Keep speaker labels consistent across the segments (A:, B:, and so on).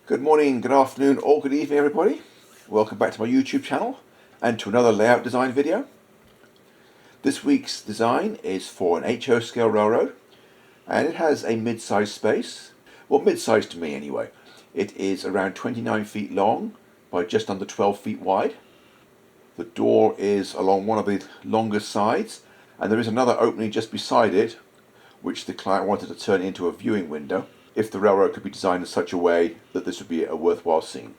A: Good morning, good afternoon, or good evening, everybody. Welcome back to my YouTube channel and to another layout design video. This week's design is for an HO scale railroad, and it has a mid-sized space. Well, mid-sized to me anyway. It is around 29 feet long by just under 12 feet wide. The door is along one of the longest sides, and there is another opening just beside it, which the client wanted to turn into a viewing window if the railroad could be designed in such a way that this would be a worthwhile scene.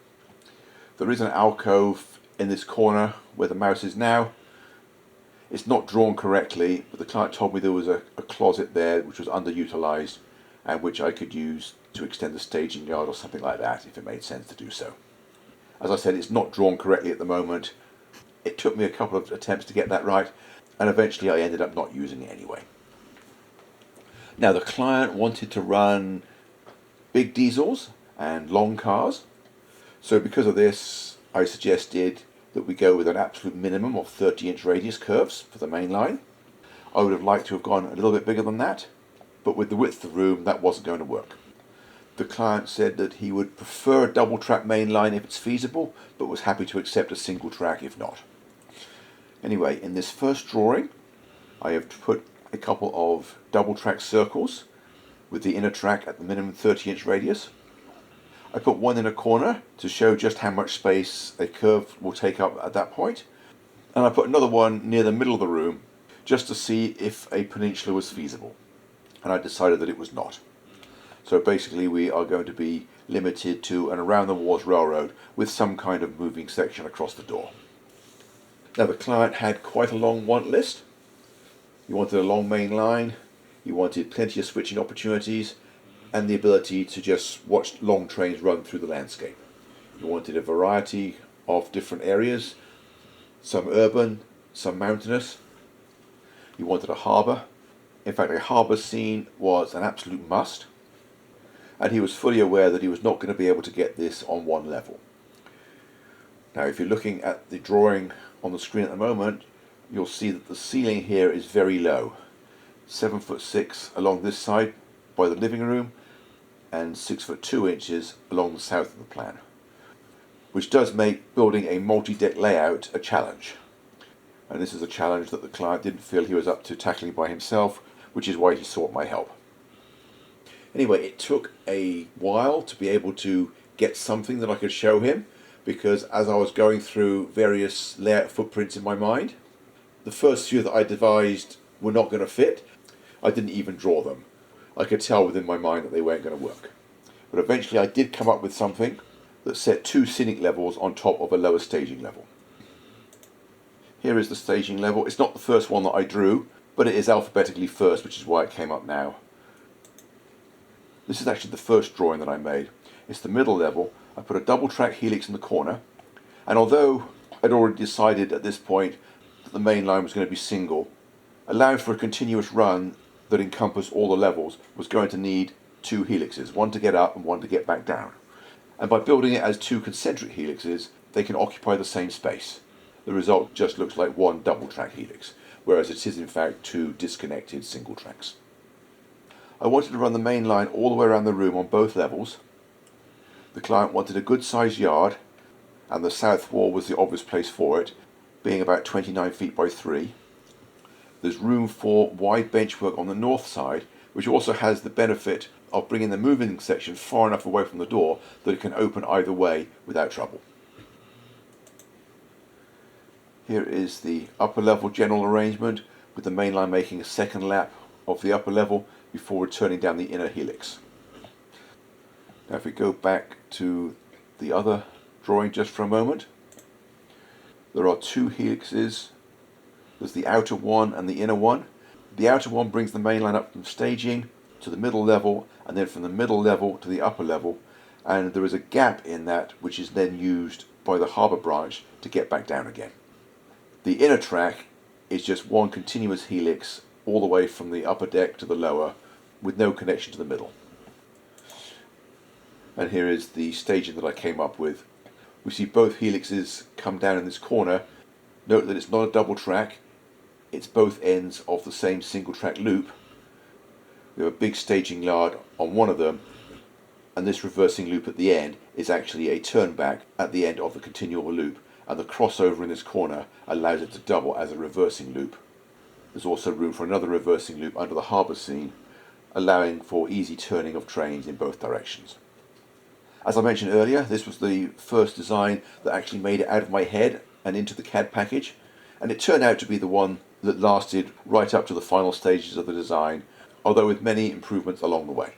A: There is an alcove in this corner where the mouse is now. It's not drawn correctly, but the client told me there was a closet there which was underutilized and which I could use to extend the staging yard or something like that if it made sense to do so. As I said, it's not drawn correctly at the moment. It took me a couple of attempts to get that right, and eventually I ended up not using it anyway. Now, the client wanted to run big diesels and long cars, so because of this I suggested that we go with an absolute minimum of 30-inch radius curves for the main line. I would have liked to have gone a little bit bigger than that, but with the width of the room that wasn't going to work. The client said that he would prefer a double track main line if it's feasible, but was happy to accept a single track if not. Anyway, in this first drawing I have put a couple of double track circles with the inner track at the minimum 30-inch radius. I put one in a corner to show just how much space a curve will take up at that point, and I put another one near the middle of the room just to see if a peninsula was feasible, and I decided that it was not. So basically we are going to be limited to an around the walls railroad with some kind of moving section across the door. Now, the client had quite a long want list. He wanted a long main line, he wanted plenty of switching opportunities, and the ability to just watch long trains run through the landscape. He wanted a variety of different areas, some urban, some mountainous. He wanted a harbour. In fact, a harbour scene was an absolute must, and he was fully aware that he was not going to be able to get this on one level. Now, if you're looking at the drawing on the screen at the moment, you'll see that the ceiling here is very low. 7'6" along this side by the living room and 6'2" along the south of the plan, which does make building a multi-deck layout a challenge. And this is a challenge that the client didn't feel he was up to tackling by himself, which is why he sought my help. Anyway, it took a while to be able to get something that I could show him, because as I was going through various layout footprints in my mind, the first few that I devised were not going to fit. I didn't even draw them. I could tell within my mind that they weren't going to work. But eventually I did come up with something that set two scenic levels on top of a lower staging level. Here is the staging level. It's not the first one that I drew, but it is alphabetically first, which is why it came up now. This is actually the first drawing that I made. It's the middle level. I put a double track helix in the corner, and although I'd already decided at this point that the main line was going to be single, allowing for a continuous run that encompassed all the levels was going to need two helixes, one to get up and one to get back down. And by building it as two concentric helixes, they can occupy the same space. The result just looks like one double track helix, whereas it is in fact two disconnected single tracks. I wanted to run the main line all the way around the room on both levels. The client wanted a good sized yard, and the south wall was the obvious place for it, being about 29 feet by 3. There's room for wide benchwork on the north side, which also has the benefit of bringing the moving section far enough away from the door that it can open either way without trouble. Here is the upper level general arrangement, with the main line making a second lap of the upper level before returning down the inner helix. Now, if we go back to the other drawing just for a moment, there are two helixes. There's the outer one and the inner one. The outer one brings the main line up from staging to the middle level, and then from the middle level to the upper level, and there is a gap in that which is then used by the harbour branch to get back down again. The inner track is just one continuous helix all the way from the upper deck to the lower, with no connection to the middle. And here is the staging that I came up with. We see both helixes come down in this corner. Note that it's not a double track, it's both ends of the same single track loop. We have a big staging yard on one of them, and this reversing loop at the end is actually a turn back at the end of the continual loop, and the crossover in this corner allows it to double as a reversing loop. There's also room for another reversing loop under the harbour scene, allowing for easy turning of trains in both directions. As I mentioned earlier, this was the first design that actually made it out of my head and into the CAD package, and it turned out to be the one that lasted right up to the final stages of the design, although with many improvements along the way.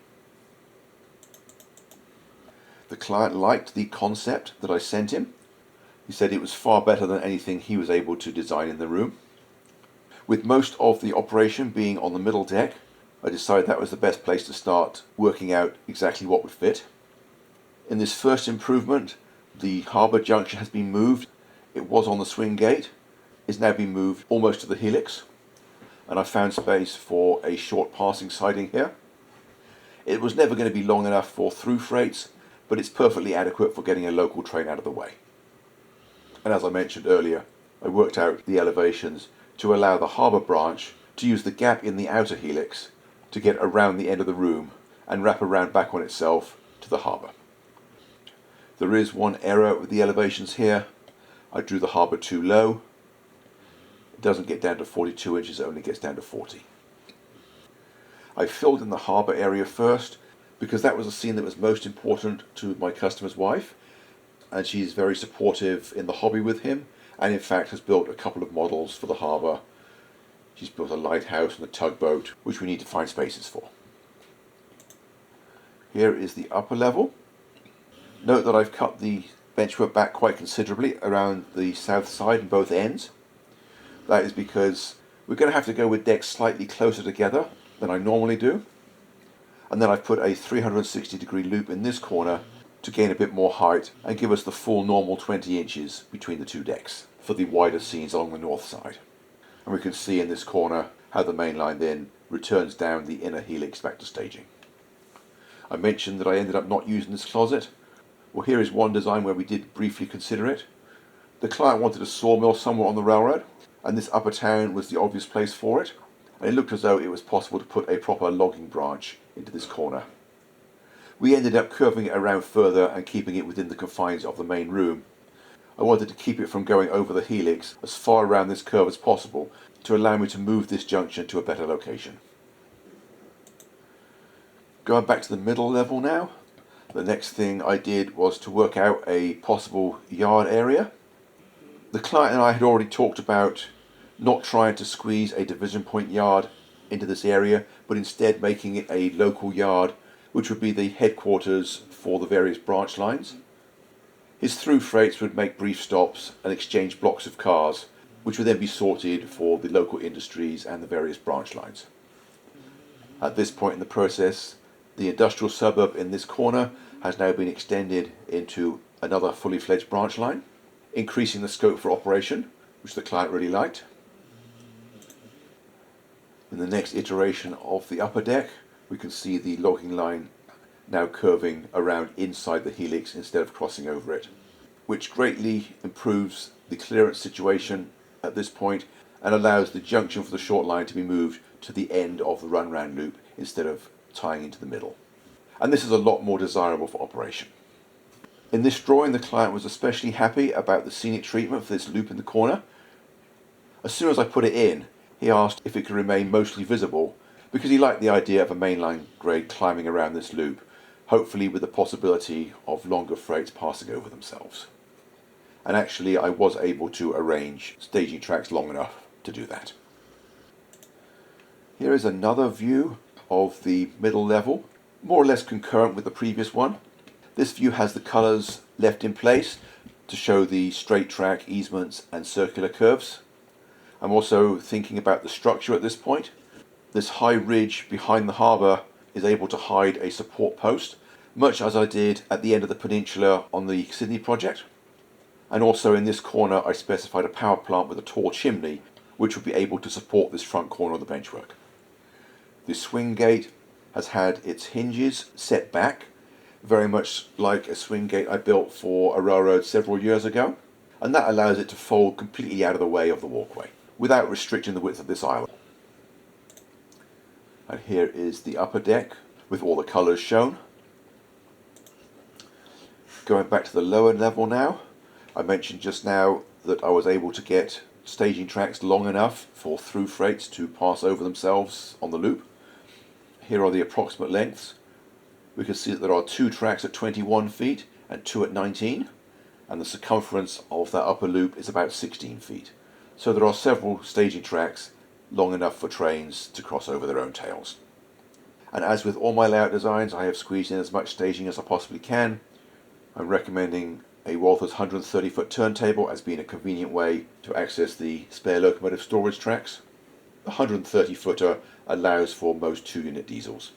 A: The client liked the concept that I sent him. He said it was far better than anything he was able to design in the room. With most of the operation being on the middle deck, I decided that was the best place to start working out exactly what would fit. In this first improvement, the harbour junction has been moved. It was on the swing gate. It's now been moved almost to the helix, and I found space for a short passing siding here. It was never going to be long enough for through freights, but it's perfectly adequate for getting a local train out of the way. And as I mentioned earlier, I worked out the elevations to allow the harbour branch to use the gap in the outer helix to get around the end of the room and wrap around back on itself to the harbour. There is one error with the elevations here. I drew the harbour too low. It doesn't get down to 42 inches, it only gets down to 40. I filled in the harbour area first because that was a scene that was most important to my customer's wife, and she's very supportive in the hobby with him, and in fact has built a couple of models for the harbour. She's built a lighthouse and a tugboat, which we need to find spaces for. Here is the upper level. Note that I've cut the benchwork back quite considerably around the south side and both ends. That is because we're going to have to go with decks slightly closer together than I normally do. And then I've put a 360-degree loop in this corner to gain a bit more height and give us the full normal 20 inches between the two decks for the wider scenes along the north side. And we can see in this corner how the main line then returns down the inner helix back to staging. I mentioned that I ended up not using this closet. Well, here is one design where we did briefly consider it. The client wanted a sawmill somewhere on the railroad, and this upper town was the obvious place for it. And it looked as though it was possible to put a proper logging branch into this corner. We ended up curving it around further and keeping it within the confines of the main room. I wanted to keep it from going over the helix as far around this curve as possible to allow me to move this junction to a better location. Going back to the middle level now, the next thing I did was to work out a possible yard area. The client and I had already talked about not trying to squeeze a division point yard into this area, but instead making it a local yard, which would be the headquarters for the various branch lines. His through freights would make brief stops and exchange blocks of cars, which would then be sorted for the local industries and the various branch lines. At this point in the process, the industrial suburb in this corner has now been extended into another fully fledged branch line, increasing the scope for operation, which the client really liked. In the next iteration of the upper deck, we can see the logging line now curving around inside the helix instead of crossing over it, which greatly improves the clearance situation at this point and allows the junction for the short line to be moved to the end of the run round loop instead of tying into the middle. And this is a lot more desirable for operation. In this drawing, the client was especially happy about the scenic treatment for this loop in the corner. As soon as I put it in, he asked if it could remain mostly visible because he liked the idea of a mainline grade climbing around this loop, hopefully with the possibility of longer freights passing over themselves. And actually I was able to arrange staging tracks long enough to do that. Here is another view of the middle level, more or less concurrent with the previous one. This view has the colours left in place to show the straight track, easements and circular curves. I'm also thinking about the structure at this point. This high ridge behind the harbour is able to hide a support post, much as I did at the end of the peninsula on the Sydney project. And also in this corner I specified a power plant with a tall chimney which would be able to support this front corner of the benchwork. The swing gate has had its hinges set back, very much like a swing gate I built for a railroad several years ago, and that allows it to fold completely out of the way of the walkway without restricting the width of this island. And here is the upper deck with all the colours shown. Going back to the lower level now, I mentioned just now that I was able to get staging tracks long enough for through freights to pass over themselves on the loop. Here are the approximate lengths. We can see that there are 2 tracks at 21 feet and 2 at 19, and the circumference of that upper loop is about 16 feet. So there are several staging tracks long enough for trains to cross over their own tails. And as with all my layout designs, I have squeezed in as much staging as I possibly can. I'm recommending a Walther's 130-foot turntable as being a convenient way to access the spare locomotive storage tracks. The 130-footer allows for most 2-unit diesels.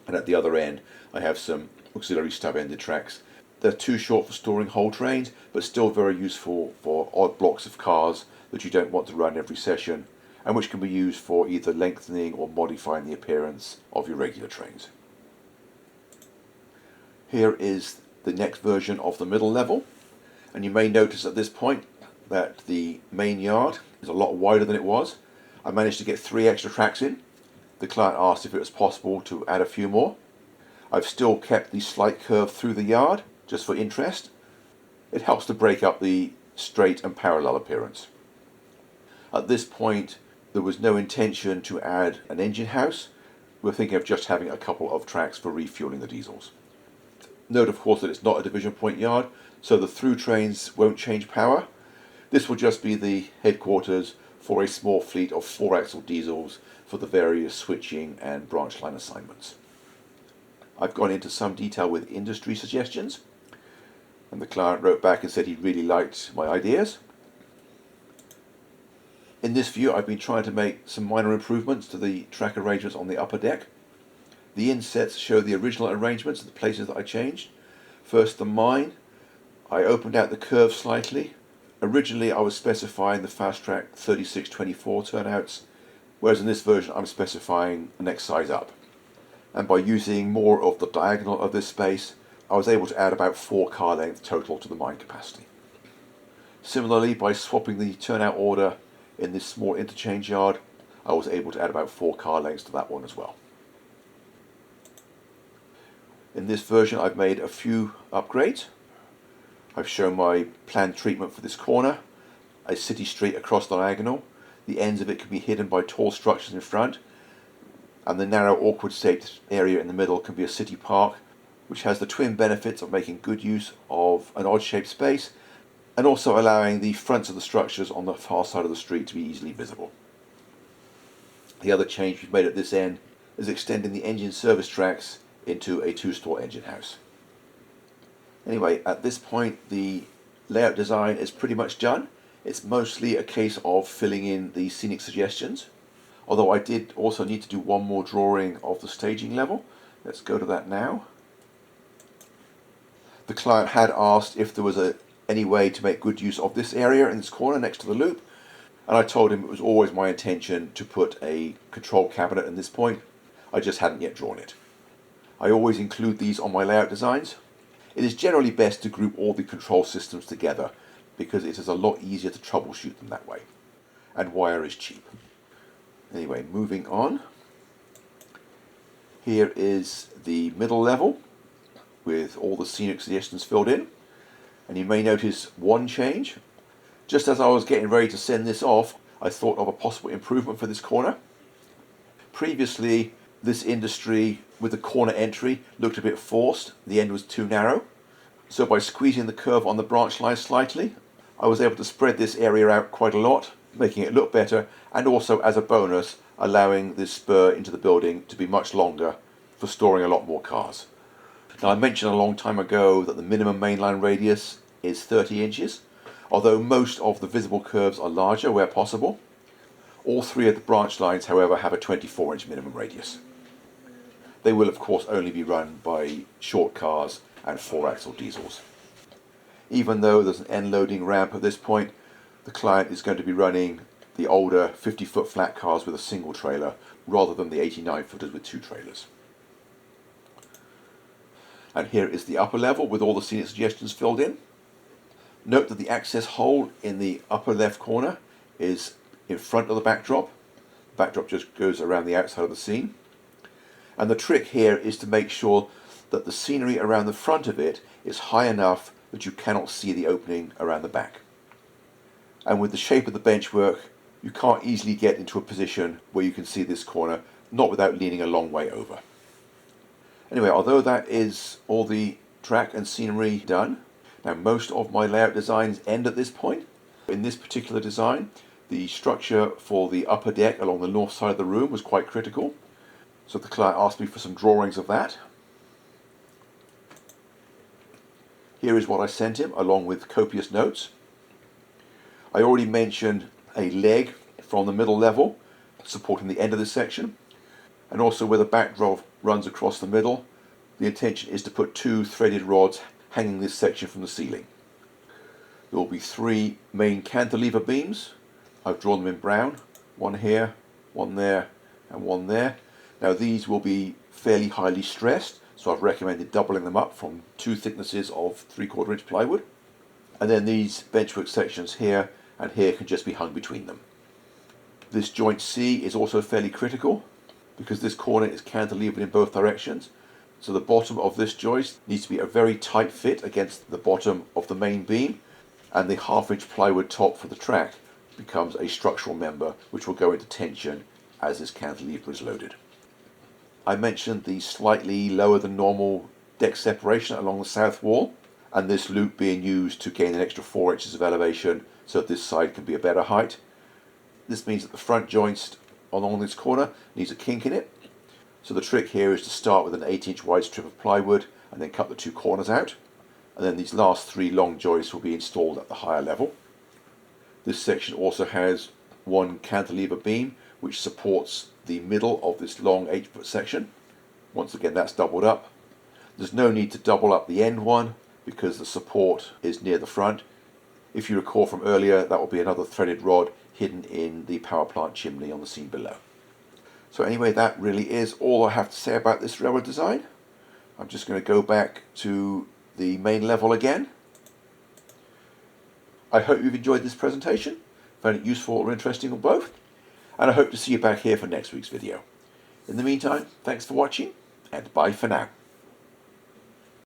A: And at the other end, I have some auxiliary stub-ended tracks. They're too short for storing whole trains, but still very useful for odd blocks of cars that you don't want to run every session, and which can be used for either lengthening or modifying the appearance of your regular trains. Here is the next version of the middle level, and you may notice at this point that the main yard is a lot wider than it was. I managed to get 3 extra tracks in. The client asked if it was possible to add a few more. I've still kept the slight curve through the yard just for interest. It helps to break up the straight and parallel appearance. At this point there was no intention to add an engine house. We're thinking of just having a couple of tracks for refueling the diesels. Note of course that it's not a division point yard, so the through trains won't change power. This will just be the headquarters for a small fleet of 4-axle diesels for the various switching and branch line assignments. I've gone into some detail with industry suggestions, and the client wrote back and said he really liked my ideas. In this view, I've been trying to make some minor improvements to the track arrangements on the upper deck. The insets show the original arrangements of the places that I changed. First, the mine. I opened out the curve slightly. Originally, I was specifying the fast track 3624 turnouts, whereas in this version, I'm specifying the next size up. And by using more of the diagonal of this space, I was able to add about 4 car length total to the mine capacity. Similarly, by swapping the turnout order in this small interchange yard, I was able to add about 4 car lengths to that one as well. In this version I've made a few upgrades. I've shown my planned treatment for this corner, a city street across diagonal. The ends of it can be hidden by tall structures in front, and the narrow awkward shaped area in the middle can be a city park, which has the twin benefits of making good use of an odd shaped space and also allowing the fronts of the structures on the far side of the street to be easily visible. The other change we've made at this end is extending the engine service tracks into a 2-store engine house. Anyway, at this point the layout design is pretty much done. It's mostly a case of filling in the scenic suggestions, although I did also need to do one more drawing of the staging level. Let's go to that now. The client had asked if there was any way to make good use of this area in this corner next to the loop, and I told him it was always my intention to put a control cabinet in this point. I just hadn't yet drawn it. I always include these on my layout designs. It is generally best to group all the control systems together because it is a lot easier to troubleshoot them that way, and wire is cheap. Anyway, moving on. Here is the middle level with all the scenic suggestions filled in, and you may notice one change. Just as I was getting ready to send this off, I thought of a possible improvement for this corner. Previously, this industry with the corner entry looked a bit forced. The end was too narrow. So by squeezing the curve on the branch line slightly, I was able to spread this area out quite a lot, making it look better, and also as a bonus, allowing this spur into the building to be much longer for storing a lot more cars. Now, I mentioned a long time ago that the minimum mainline radius is 30 inches, although most of the visible curves are larger where possible. All 3 of the branch lines, however, have a 24-inch minimum radius. They will of course only be run by short cars and 4-axle diesels. Even though there's an end loading ramp at this point, the client is going to be running the older 50-foot flat cars with a single trailer rather than the 89-footers with 2 trailers. And here is the upper level with all the scenic suggestions filled in. Note that the access hole in the upper left corner is in front of the backdrop. The backdrop just goes around the outside of the scene. And the trick here is to make sure that the scenery around the front of it is high enough that you cannot see the opening around the back. And with the shape of the benchwork, you can't easily get into a position where you can see this corner, not without leaning a long way over. Anyway, although that is all the track and scenery done, now most of my layout designs end at this point. In this particular design, the structure for the upper deck along the north side of the room was quite critical. So the client asked me for some drawings of that. Here is what I sent him, along with copious notes. I already mentioned a leg from the middle level supporting the end of this section, and also where the backdrop runs across the middle, the intention is to put 2 threaded rods hanging this section from the ceiling. There will be 3 main cantilever beams. I've drawn them in brown, one here, one there, and one there. Now these will be fairly highly stressed, so I've recommended doubling them up from 2 thicknesses of 3/4 inch plywood. And then these benchwork sections here and here can just be hung between them. This joint C is also fairly critical because this corner is cantilevered in both directions. So the bottom of this joist needs to be a very tight fit against the bottom of the main beam, and the 1/2 inch plywood top for the track becomes a structural member which will go into tension as this cantilever is loaded. I mentioned the slightly lower than normal deck separation along the south wall, and this loop being used to gain an extra 4 inches of elevation so that this side can be a better height. This means that the front joist along this corner needs a kink in it. So the trick here is to start with an 8-inch wide strip of plywood and then cut the 2 corners out. And then these last 3 long joists will be installed at the higher level. This section also has 1 cantilever beam which supports the middle of this long 8-foot section. Once again, that's doubled up. There's no need to double up the end one because the support is near the front. If you recall from earlier, that will be another threaded rod hidden in the power plant chimney on the scene below. So anyway, that really is all I have to say about this railway design. I'm just going to go back to the main level again. I hope you've enjoyed this presentation, found it useful or interesting or both, and I hope to see you back here for next week's video. In the meantime, thanks for watching, and bye for now.